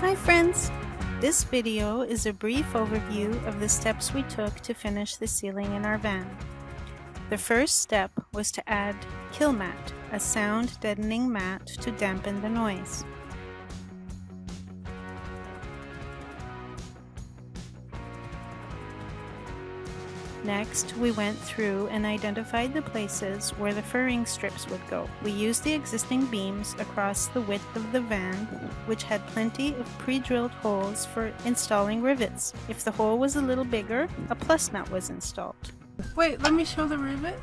Hi friends! This video is a brief overview of the steps we took to finish the ceiling in our van. The first step was to add Kill Mat, a sound deadening mat to dampen the noise. Next, we went through and identified the places where the furring strips would go. We used the existing beams across the width of the van, which had plenty of pre-drilled holes for installing rivets. If the hole was a little bigger, a plus nut was installed. Wait, let me show the rivet.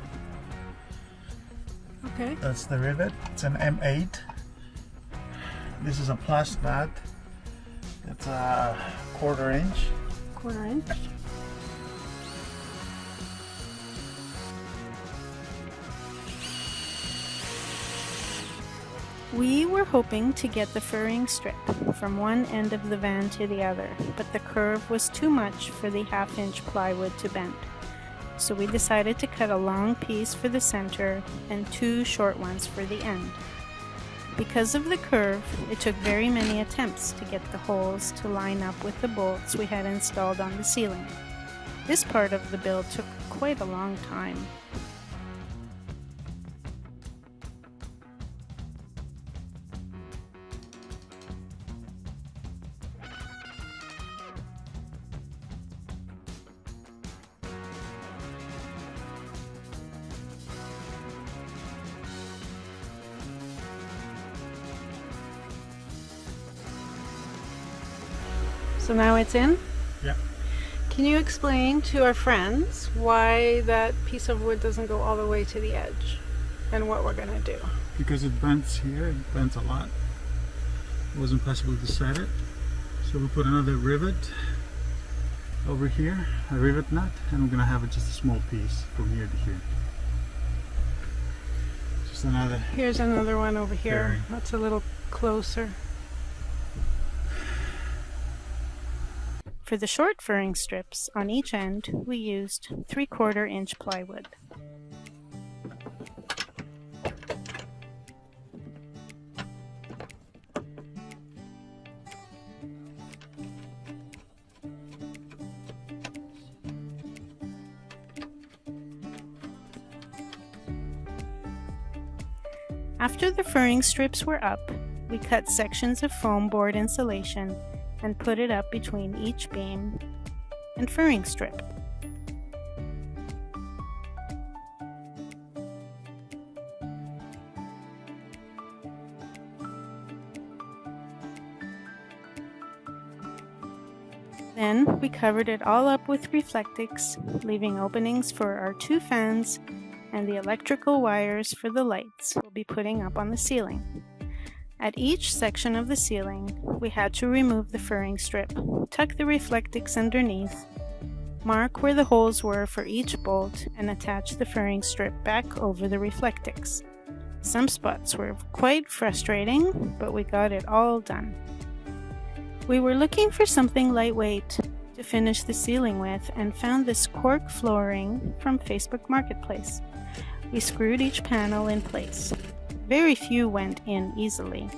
Okay. That's the rivet. It's an M8. This is a plus nut. It's a 1/4 inch. 1/4 inch. We were hoping to get the furring strip from one end of the van to the other, but the curve was too much for the 1/2 inch plywood to bend. So we decided to cut a long piece for the center and 2 short ones for the end. Because of the curve, it took very many attempts to get the holes to line up with the bolts we had installed on the ceiling. This part of the build took quite a long time. So now it's in? Yeah. Can you explain to our friends why that piece of wood doesn't go all the way to the edge and what we're going to do? Because it bends here, it bends a lot. It wasn't possible to set it. So we put another rivet over here, a rivet nut, and we're going to have it just a small piece from here to here. Just another. Here's another one over here. Fairing. That's a little closer. For the short furring strips on each end, we used 3/4 inch plywood. After the furring strips were up, we cut sections of foam board insulation and put it up between each beam and furring strip. Then we covered it all up with Reflectix, leaving openings for our 2 fans and the electrical wires for the lights we'll be putting up on the ceiling. At each section of the ceiling, we had to remove the furring strip, tuck the Reflectix underneath, mark where the holes were for each bolt, and attach the furring strip back over the Reflectix. Some spots were quite frustrating, but we got it all done. We were looking for something lightweight to finish the ceiling with and found this cork flooring from Facebook Marketplace. We screwed each panel in place. Very few went in easily.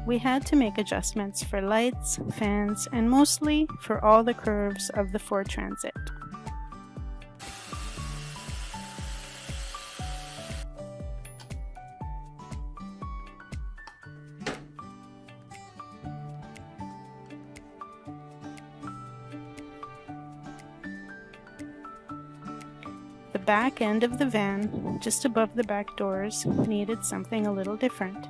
We had to make adjustments for lights, fans, and mostly for all the curves of the Ford Transit. The back end of the van, just above the back doors, needed something a little different.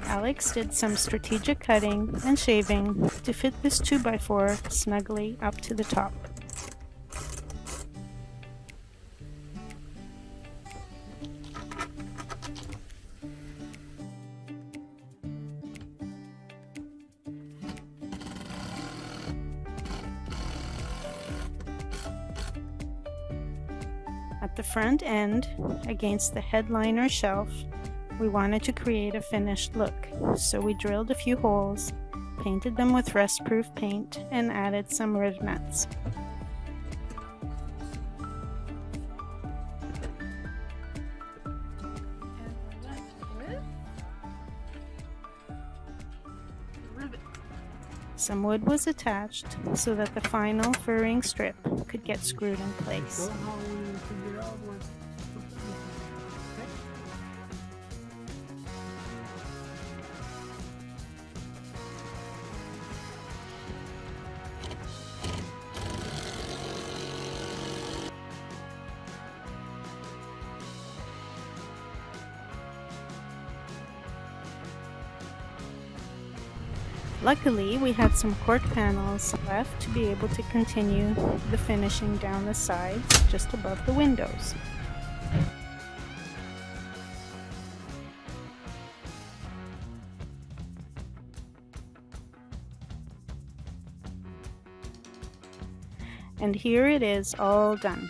Alex did some strategic cutting and shaving to fit this 2x4 snugly up to the top. At the front end, against the headliner shelf, we wanted to create a finished look, so we drilled a few holes, painted them with rust-proof paint, and added some riv nuts. Some wood was attached so that the final furring strip could get screwed in place. Luckily, we had some cork panels left to be able to continue the finishing down the sides just above the windows. And here it is all done.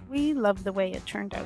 We love the way it turned out.